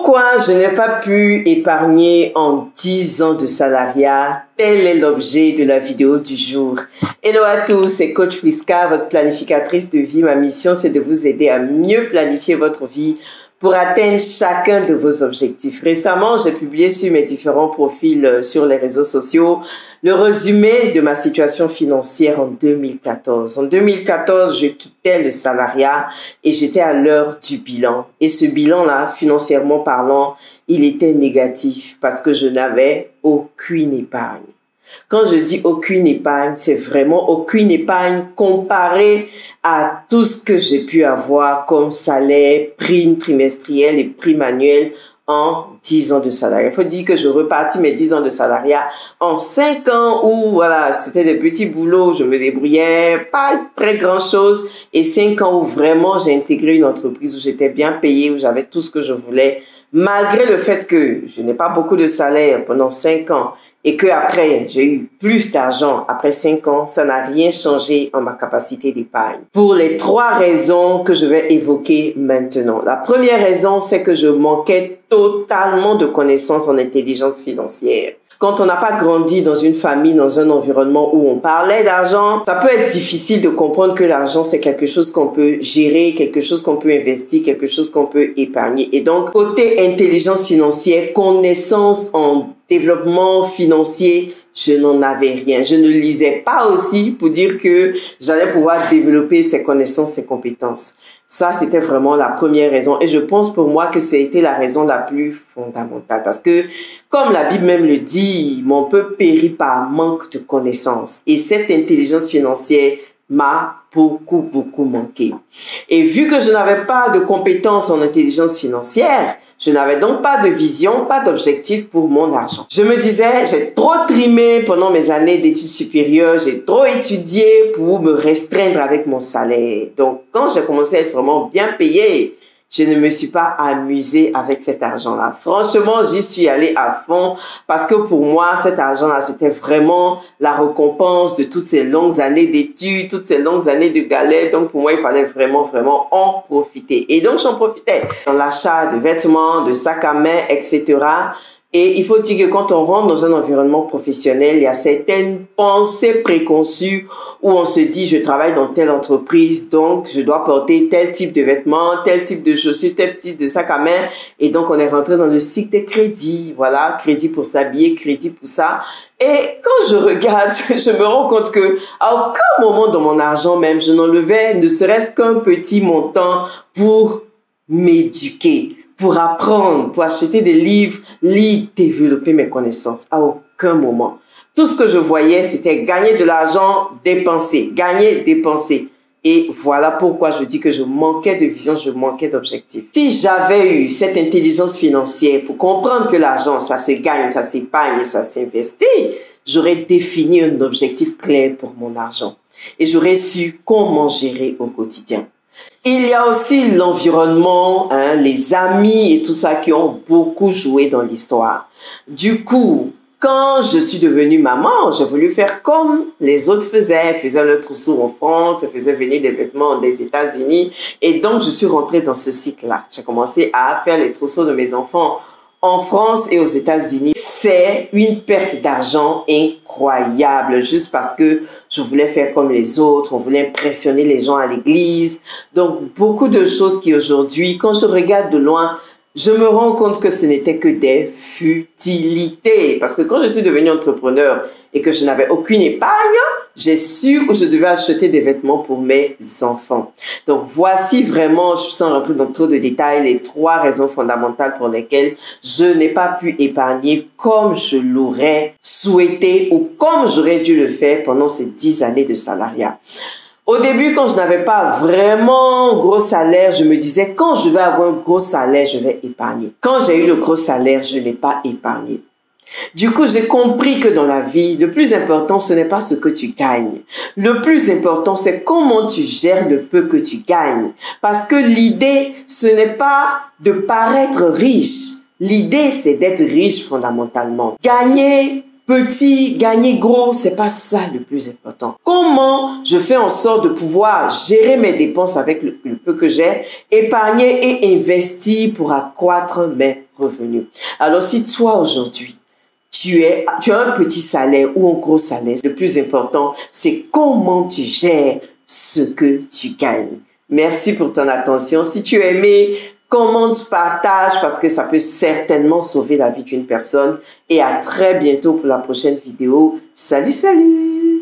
Pourquoi je n'ai pas pu épargner en 10 ans de salariat? Tel est l'objet de la vidéo du jour. Hello à tous, c'est Coach Prisca, votre planificatrice de vie. Ma mission, c'est de vous aider à mieux planifier votre vie pour atteindre chacun de vos objectifs. Récemment, j'ai publié sur mes différents profils sur les réseaux sociaux le résumé de ma situation financière en 2014. En 2014, je quittais le salariat et j'étais à l'heure du bilan. Et ce bilan-là, financièrement parlant, il était négatif parce que je n'avais aucune épargne. Quand je dis aucune épargne, c'est vraiment aucune épargne comparée à tout ce que j'ai pu avoir comme salaire, prime trimestrielle et prime annuelle en 10 ans de salariat. Il faut dire que je repartis mes 10 ans de salariat en 5 ans où, voilà, c'était des petits boulots, je me débrouillais, pas très grand chose, et 5 ans où vraiment j'ai intégré une entreprise où j'étais bien payée, où j'avais tout ce que je voulais, malgré le fait que je n'ai pas beaucoup de salaire pendant 5 ans et que après j'ai eu plus d'argent après 5 ans, ça n'a rien changé en ma capacité d'épargne. Pour les 3 raisons que je vais évoquer maintenant. La première raison, c'est que je manquais totalement de connaissances en intelligence financière. Quand on n'a pas grandi dans une famille, dans un environnement où on parlait d'argent, ça peut être difficile de comprendre que l'argent, c'est quelque chose qu'on peut gérer, quelque chose qu'on peut investir, quelque chose qu'on peut épargner. Et donc, côté intelligence financière, connaissance en développement financier, je n'en avais rien. Je ne lisais pas aussi pour dire que j'allais pouvoir développer ces connaissances, ces compétences. Ça, c'était vraiment la première raison. Et je pense pour moi que c'était la raison la plus fondamentale. Parce que, comme la Bible même le dit, mon peuple périt par manque de connaissances. Et cette intelligence financière m'a beaucoup manqué. Et vu que je n'avais pas de compétences en intelligence financière, je n'avais donc pas de vision, pas d'objectif pour mon argent. Je me disais, j'ai trop trimé pendant mes années d'études supérieures, j'ai trop étudié pour me restreindre avec mon salaire. Donc, quand j'ai commencé à être vraiment bien payée, je ne me suis pas amusée avec cet argent-là. Franchement, j'y suis allée à fond parce que pour moi, cet argent-là, c'était vraiment la récompense de toutes ces longues années d'études, toutes ces longues années de galère. Donc, pour moi, il fallait vraiment en profiter. Et donc, j'en profitais dans l'achat de vêtements, de sacs à main, etc. Et il faut dire que quand on rentre dans un environnement professionnel, il y a certaines pensées préconçues où on se dit, je travaille dans telle entreprise, donc je dois porter tel type de vêtements, tel type de chaussures, tel type de sac à main. Et donc, on est rentré dans le cycle des crédits. Voilà, crédit pour s'habiller, crédit pour ça. Et quand je regarde, je me rends compte que à aucun moment dans mon argent même, je n'enlevais ne serait-ce qu'un petit montant pour m'éduquer, pour apprendre, pour acheter des livres, lire, développer mes connaissances. À aucun moment. Tout ce que je voyais, c'était gagner de l'argent, dépenser, gagner, dépenser. Et voilà pourquoi je dis que je manquais de vision, je manquais d'objectif. Si j'avais eu cette intelligence financière pour comprendre que l'argent, ça se gagne, ça s'épargne et ça s'investit, j'aurais défini un objectif clair pour mon argent. Et j'aurais su comment gérer au quotidien. Il y a aussi l'environnement, les amis et tout ça qui ont beaucoup joué dans l'histoire. Du coup, quand je suis devenue maman, j'ai voulu faire comme les autres faisaient le trousseau en France, faisaient venir des vêtements des États-Unis. Et donc, je suis rentrée dans ce cycle-là. J'ai commencé à faire les trousseaux de mes enfants en France et aux États-Unis. C'est une perte d'argent incroyable, juste parce que je voulais faire comme les autres, on voulait impressionner les gens à l'église. Donc, beaucoup de choses qui aujourd'hui, quand je regarde de loin, je me rends compte que ce n'était que des futilités. Parce que quand je suis devenue entrepreneur et que je n'avais aucune épargne, j'ai su où je devais acheter des vêtements pour mes enfants. Donc, voici vraiment, sans rentrer dans trop de détails, les 3 raisons fondamentales pour lesquelles je n'ai pas pu épargner comme je l'aurais souhaité ou comme j'aurais dû le faire pendant ces 10 années de salariat. Au début, quand je n'avais pas vraiment gros salaire, je me disais, quand je vais avoir un gros salaire, je vais épargner. Quand j'ai eu le gros salaire, je n'ai pas épargné. Du coup, j'ai compris que dans la vie, le plus important, ce n'est pas ce que tu gagnes. Le plus important, c'est comment tu gères le peu que tu gagnes. Parce que l'idée, ce n'est pas de paraître riche. L'idée, c'est d'être riche fondamentalement. Gagner petit, gagner gros, c'est pas ça le plus important. Comment je fais en sorte de pouvoir gérer mes dépenses avec le peu que j'ai, épargner et investir pour accroître mes revenus. Alors si toi aujourd'hui, tu as un petit salaire ou un gros salaire, le plus important, c'est comment tu gères ce que tu gagnes. Merci pour ton attention. Si tu as aimé, commente, partage parce que ça peut certainement sauver la vie d'une personne. Et à très bientôt pour la prochaine vidéo. Salut, salut!